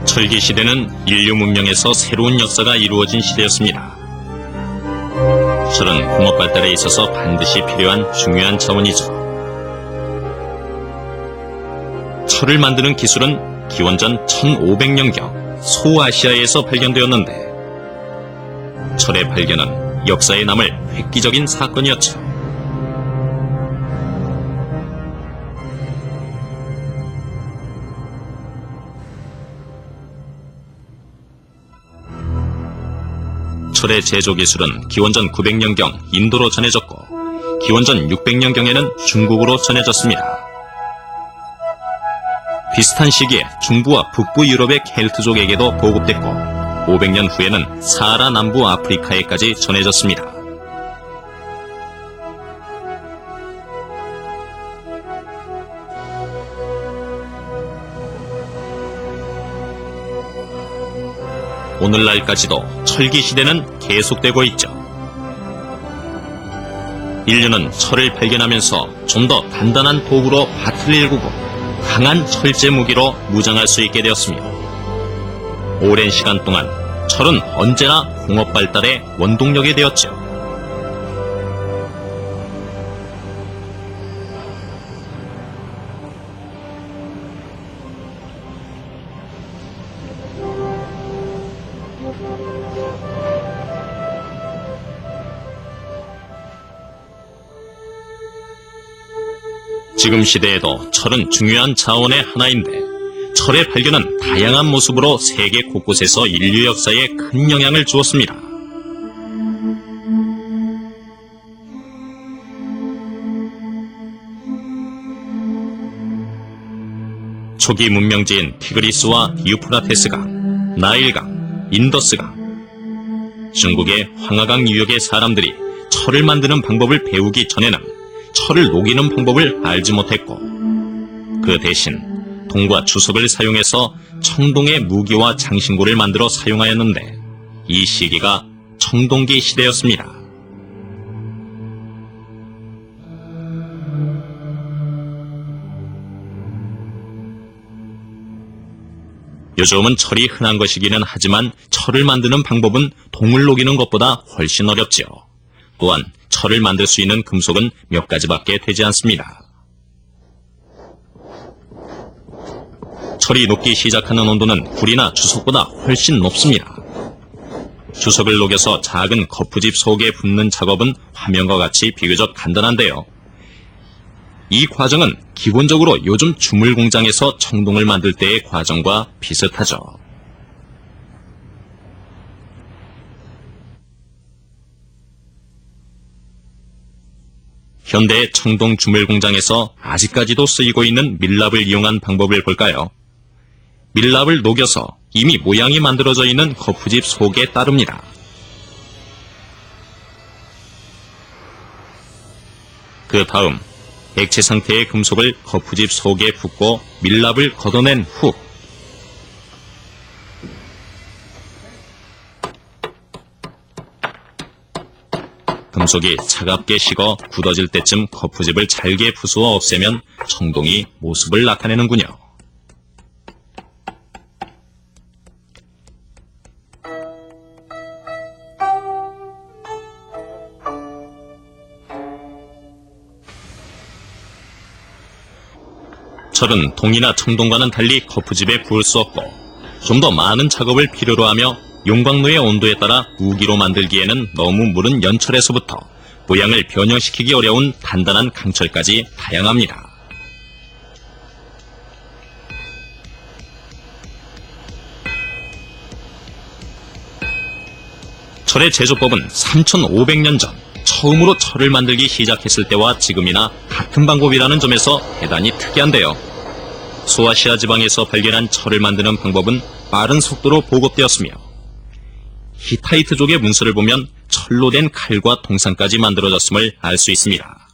철기 시대는 인류 문명에서 새로운 역사가 이루어진 시대였습니다. 철은 공업 발달에 있어서 반드시 필요한 중요한 자원이죠. 철을 만드는 기술은 기원전 1500년경 소아시아에서 발견되었는데, 철의 발견은 역사에 남을 획기적인 사건이었죠. 철의 제조 기술은 기원전 900년경 인도로 전해졌고, 기원전 600년경에는 중국으로 전해졌습니다. 비슷한 시기에 중부와 북부 유럽의 켈트족에게도 보급됐고, 500년 후에는 사하라 남부 아프리카에까지 전해졌습니다. 오늘날까지도 철기 시대는 계속되고 있죠. 인류는 철을 발견하면서 좀 더 단단한 도구로 밭을 일구고 강한 철제 무기로 무장할 수 있게 되었으며, 오랜 시간 동안 철은 언제나 공업 발달의 원동력이 되었죠. 지금 시대에도 철은 중요한 자원의 하나인데, 철의 발견은 다양한 모습으로 세계 곳곳에서 인류 역사에 큰 영향을 주었습니다. 초기 문명지인 티그리스와 유프라테스강, 나일강, 인더스강, 중국의 황하강 유역의 사람들이 철을 만드는 방법을 배우기 전에는 철을 녹이는 방법을 알지 못했고, 그 대신 동과 주석을 사용해서 청동의 무기와 장신구를 만들어 사용하였는데, 이 시기가 청동기 시대였습니다. 요즘은 철이 흔한 것이기는 하지만 철을 만드는 방법은 동을 녹이는 것보다 훨씬 어렵지요. 또한 철을 만들 수 있는 금속은 몇 가지밖에 되지 않습니다. 철이 녹기 시작하는 온도는 불이나 주석보다 훨씬 높습니다. 주석을 녹여서 작은 거푸집 속에 붓는 작업은 화면과 같이 비교적 간단한데요. 이 과정은 기본적으로 요즘 주물 공장에서 청동을 만들 때의 과정과 비슷하죠. 현대의 청동 주물 공장에서 아직까지도 쓰이고 있는 밀랍을 이용한 방법을 볼까요? 밀랍을 녹여서 이미 모양이 만들어져 있는 거푸집 속에 따릅니다. 그 다음 액체 상태의 금속을 거푸집 속에 붓고 밀랍을 걷어낸 후 금속이 차갑게 식어 굳어질 때쯤 거푸집을 잘게 부수어 없애면 청동이 모습을 나타내는군요. 철은 동이나 청동과는 달리 거푸집에 부을 수 없고, 좀 더 많은 작업을 필요로 하며 용광로의 온도에 따라 무기로 만들기에는 너무 무른 연철에서부터 모양을 변형시키기 어려운 단단한 강철까지 다양합니다. 철의 제조법은 3500년 전 처음으로 철을 만들기 시작했을 때와 지금이나 같은 방법이라는 점에서 대단히 특이한데요. 소아시아 지방에서 발견한 철을 만드는 방법은 빠른 속도로 보급되었으며, 히타이트족의 문서를 보면 철로 된 칼과 동상까지 만들어졌음을 알 수 있습니다.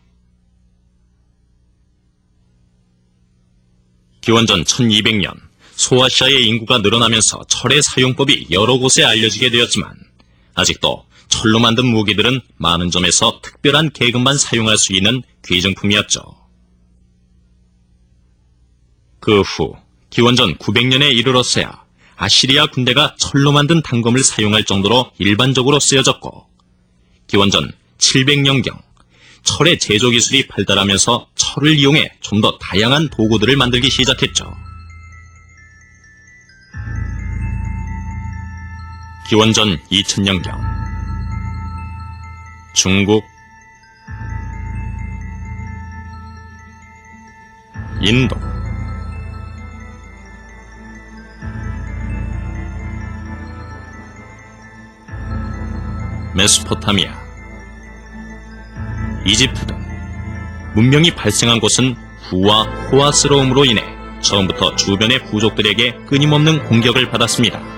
기원전 1200년 소아시아의 인구가 늘어나면서 철의 사용법이 여러 곳에 알려지게 되었지만, 아직도 철로 만든 무기들은 많은 점에서 특별한 계급만 사용할 수 있는 귀중품이었죠. 그 후 기원전 900년에 이르렀어야 아시리아 군대가 철로 만든 단검을 사용할 정도로 일반적으로 쓰여졌고, 기원전 700년경 철의 제조 기술이 발달하면서 철을 이용해 좀 더 다양한 도구들을 만들기 시작했죠. 기원전 2000년경 중국, 인도, 메소포타미아, 이집트 등 문명이 발생한 곳은 부와 호화스러움으로 인해 처음부터 주변의 부족들에게 끊임없는 공격을 받았습니다.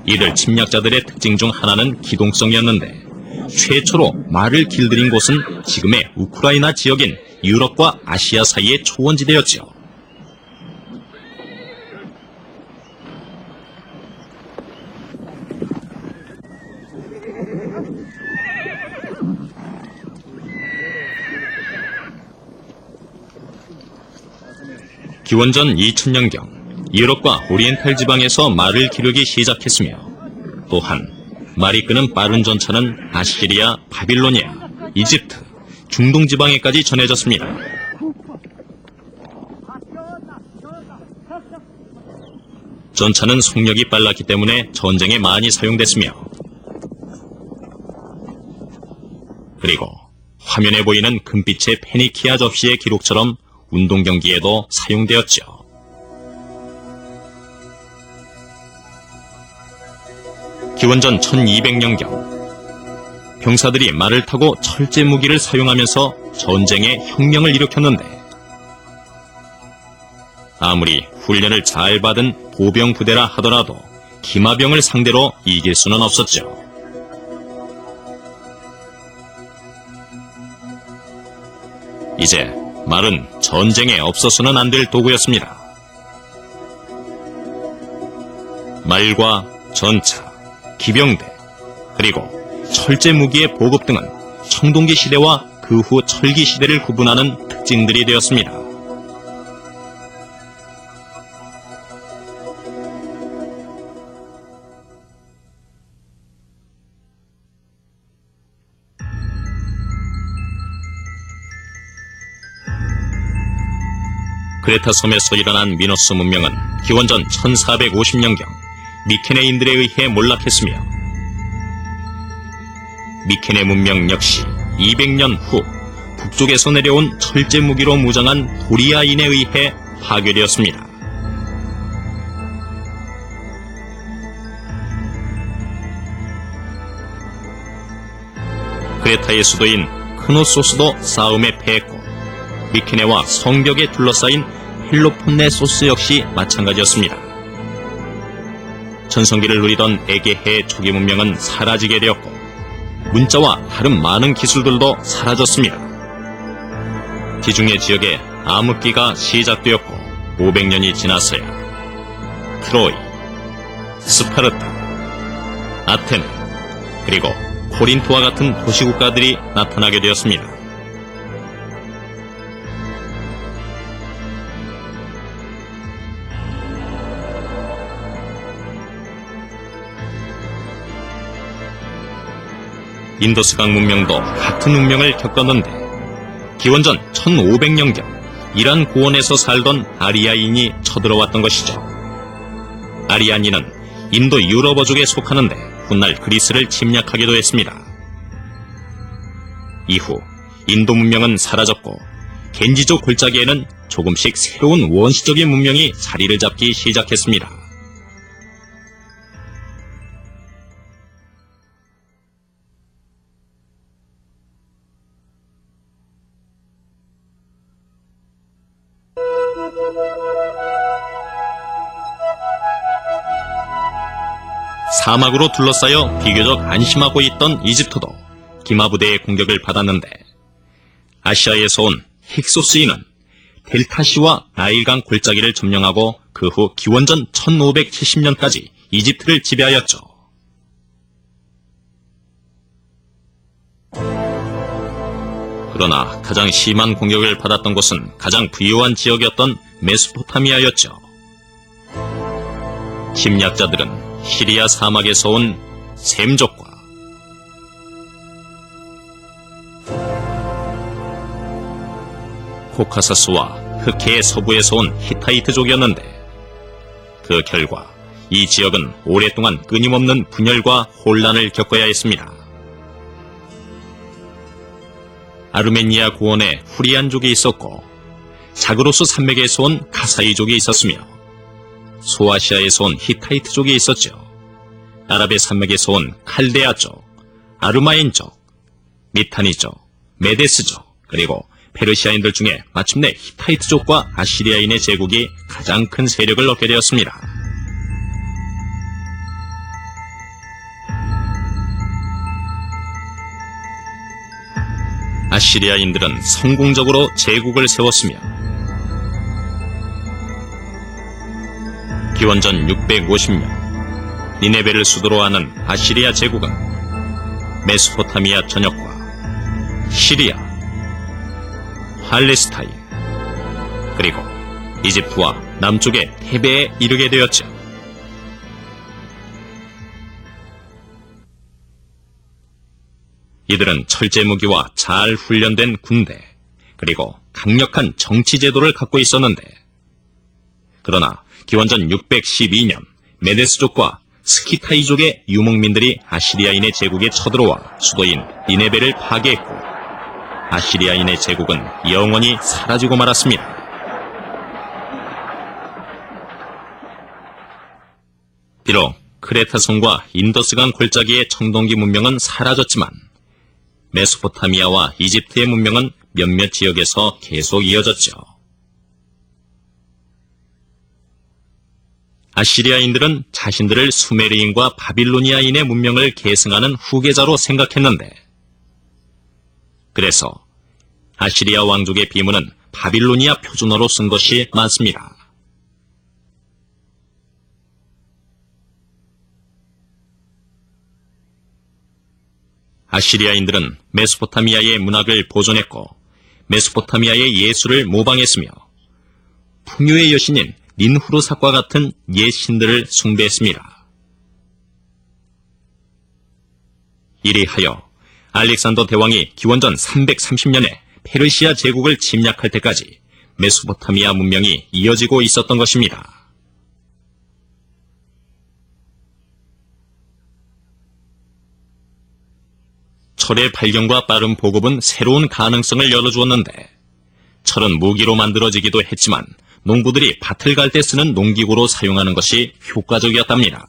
이들 침략자들의 특징 중 하나는 기동성이었는데, 최초로 말을 길들인 곳은 지금의 우크라이나 지역인 유럽과 아시아 사이의 초원지대였죠. 기원전 2000년경 유럽과 오리엔탈 지방에서 말을 기르기 시작했으며, 또한 말이 끄는 빠른 전차는 아시리아, 바빌로니아, 이집트, 중동 지방에까지 전해졌습니다. 전차는 속력이 빨랐기 때문에 전쟁에 많이 사용됐으며, 그리고 화면에 보이는 금빛의 페니키아 접시의 기록처럼 운동 경기에도 사용되었죠. 기원전 1200년경 병사들이 말을 타고 철제 무기를 사용하면서 전쟁에 혁명을 일으켰는데, 아무리 훈련을 잘 받은 보병 부대라 하더라도 기마병을 상대로 이길 수는 없었죠. 이제 말은 전쟁에 없어서는 안 될 도구였습니다. 말과 전차, 기병대, 그리고 철제 무기의 보급 등은 청동기 시대와 그 후 철기 시대를 구분하는 특징들이 되었습니다. 크레타 섬에서 일어난 미노스 문명은 기원전 1450년경 미케네인들에 의해 몰락했으며, 미케네 문명 역시 200년 후 북쪽에서 내려온 철제 무기로 무장한 도리아인에 의해 파괴되었습니다. 크레타의 수도인 크노소스도 싸움에 패했고, 미케네와 성벽에 둘러싸인 헬로폰네소스 역시 마찬가지였습니다. 전성기를 누리던 에게해의 초기 문명은 사라지게 되었고, 문자와 다른 많은 기술들도 사라졌습니다. 지중해 지역에 암흑기가 시작되었고, 500년이 지나서야 트로이, 스파르타, 아테네, 그리고 코린토와 같은 도시국가들이 나타나게 되었습니다. 인더스강 문명도 같은 운명을 겪었는데, 기원전 1500년경 이란 고원에서 살던 아리아인이 쳐들어왔던 것이죠. 아리아인은 인도 유럽어족에 속하는데 훗날 그리스를 침략하기도 했습니다. 이후 인도 문명은 사라졌고, 겐지족 골짜기에는 조금씩 새로운 원시적인 문명이 자리를 잡기 시작했습니다. 사막으로 둘러싸여 비교적 안심하고 있던 이집트도 기마부대의 공격을 받았는데, 아시아에서 온 힉소스인은 델타시와 나일강 골짜기를 점령하고 그 후 기원전 1570년까지 이집트를 지배하였죠. 그러나 가장 심한 공격을 받았던 곳은 가장 부유한 지역이었던 메소포타미아였죠. 침략자들은 시리아 사막에서 온 셈족과 코카사스와 흑해의 서부에서 온 히타이트족이었는데, 그 결과 이 지역은 오랫동안 끊임없는 분열과 혼란을 겪어야 했습니다. 아르메니아 고원에 후리안족이 있었고, 자그로스 산맥에서 온 카사이족이 있었으며, 소아시아에서 온 히타이트족이 있었죠. 아랍의 산맥에서 온 칼데아족, 아르마인족, 미타니족, 메데스족, 그리고 페르시아인들 중에 마침내 히타이트족과 아시리아인의 제국이 가장 큰 세력을 얻게 되었습니다. 아시리아인들은 성공적으로 제국을 세웠으며, 기원전 650년 니네베를 수도로 하는 아시리아 제국은 메소포타미아 전역과 시리아, 팔레스타인, 그리고 이집트와 남쪽의 테베에 이르게 되었죠. 이들은 철제 무기와 잘 훈련된 군대, 그리고 강력한 정치 제도를 갖고 있었는데, 그러나 기원전 612년 메데스족과 스키타이족의 유목민들이 아시리아인의 제국에 쳐들어와 수도인 니네베를 파괴했고, 아시리아인의 제국은 영원히 사라지고 말았습니다. 비록 크레타성과 인더스강 골짜기의 청동기 문명은 사라졌지만, 메소포타미아와 이집트의 문명은 몇몇 지역에서 계속 이어졌죠. 아시리아인들은 자신들을 수메르인과 바빌로니아인의 문명을 계승하는 후계자로 생각했는데, 그래서 아시리아 왕족의 비문은 바빌로니아 표준어로 쓴 것이 많습니다. 아시리아인들은 메소포타미아의 문학을 보존했고, 메소포타미아의 예술을 모방했으며, 풍요의 여신인 닌후르삭과 같은 옛 신들을 숭배했습니다. 이리하여 알렉산더 대왕이 기원전 330년에 페르시아 제국을 침략할 때까지 메소포타미아 문명이 이어지고 있었던 것입니다. 철의 발견과 빠른 보급은 새로운 가능성을 열어주었는데, 철은 무기로 만들어지기도 했지만 농부들이 밭을 갈 때 쓰는 농기구로 사용하는 것이 효과적이었답니다.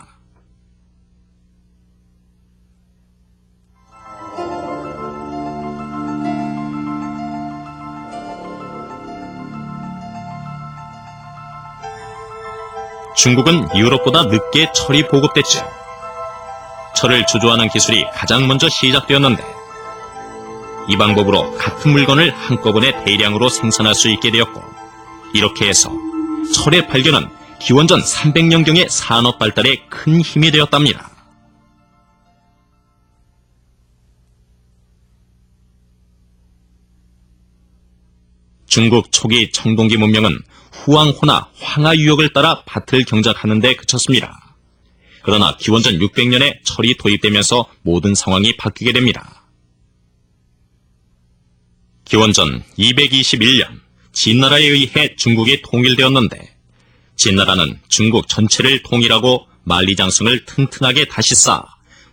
중국은 유럽보다 늦게 철이 보급됐죠. 철을 주조하는 기술이 가장 먼저 시작되었는데, 이 방법으로 같은 물건을 한꺼번에 대량으로 생산할 수 있게 되었고, 이렇게 해서 철의 발견은 기원전 300년경의 산업 발달에 큰 힘이 되었답니다. 중국 초기 청동기 문명은 후황호나 황하 유역을 따라 밭을 경작하는 데 그쳤습니다. 그러나 기원전 600년에 철이 도입되면서 모든 상황이 바뀌게 됩니다. 기원전 221년 진나라에 의해 중국이 통일되었는데, 진나라는 중국 전체를 통일하고 만리장성을 튼튼하게 다시 쌓아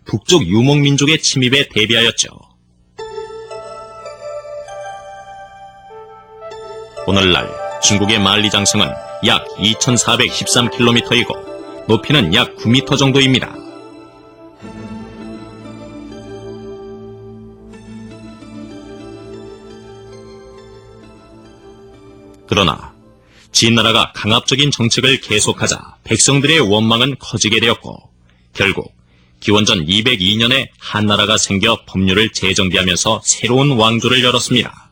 북쪽 유목민족의 침입에 대비하였죠. 오늘날 중국의 만리장성은 약 2413km이고 높이는 약 9m 정도입니다. 그러나 진나라가 강압적인 정책을 계속하자 백성들의 원망은 커지게 되었고, 결국 기원전 202년에 한나라가 생겨 법률을 재정비하면서 새로운 왕조를 열었습니다.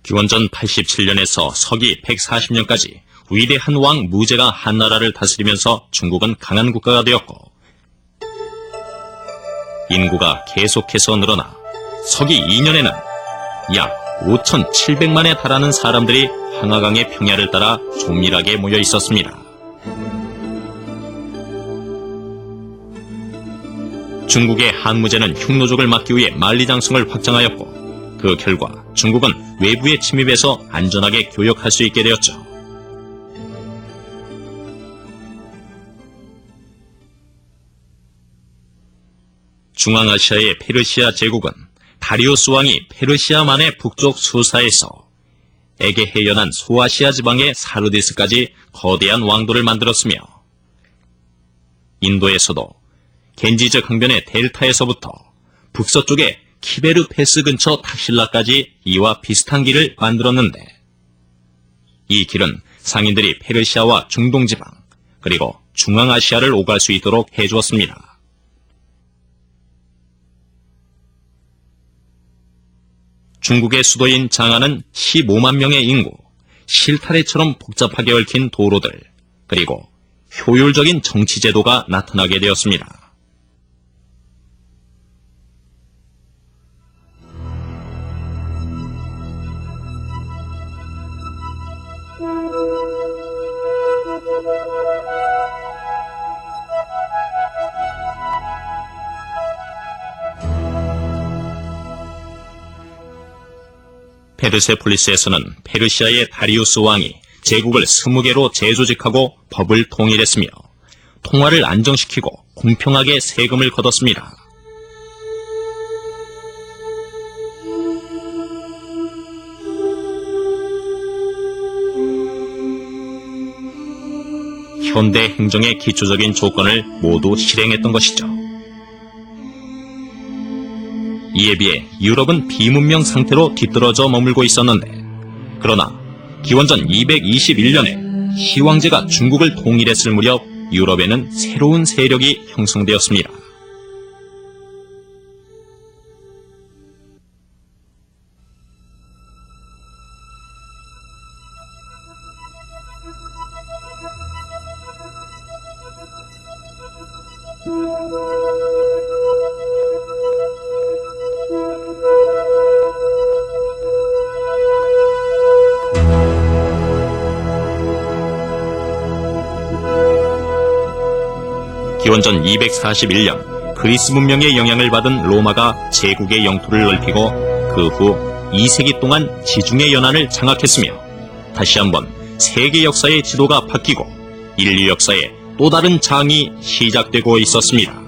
기원전 87년에서 서기 140년까지 위대한 왕 무제가 한나라를 다스리면서 중국은 강한 국가가 되었고, 인구가 계속해서 늘어나 서기 2년에는 약 5,700만에 달하는 사람들이 황하강의 평야를 따라 조밀하게 모여 있었습니다. 중국의 한무제는 흉노족을 막기 위해 만리장성을 확장하였고, 그 결과 중국은 외부의 침입에서 안전하게 교역할 수 있게 되었죠. 중앙아시아의 페르시아 제국은 다리우스 왕이 페르시아만의 북쪽 수사에서 에게해 연안 소아시아 지방의 사르디스까지 거대한 왕도를 만들었으며, 인도에서도 겐지즈 강변의 델타에서부터 북서쪽의 키베르 패스 근처 탁실라까지 이와 비슷한 길을 만들었는데, 이 길은 상인들이 페르시아와 중동 지방 그리고 중앙아시아를 오갈 수 있도록 해주었습니다. 중국의 수도인 장안은 15만 명의 인구, 실타래처럼 복잡하게 얽힌 도로들, 그리고 효율적인 정치제도가 나타나게 되었습니다. 페르세폴리스에서는 페르시아의 다리우스 왕이 제국을 20개로 재조직하고 법을 통일했으며, 통화를 안정시키고 공평하게 세금을 걷었습니다. 현대 행정의 기초적인 조건을 모두 실행했던 것이죠. 이에 비해 유럽은 비문명 상태로 뒤떨어져 머물고 있었는데, 그러나 기원전 221년에 시황제가 중국을 통일했을 무렵 유럽에는 새로운 세력이 형성되었습니다. 기원전 241년 그리스 문명의 영향을 받은 로마가 제국의 영토를 넓히고, 그 후 2세기 동안 지중해 연안을 장악했으며, 다시 한번 세계 역사의 지도가 바뀌고 인류 역사의 또 다른 장이 시작되고 있었습니다.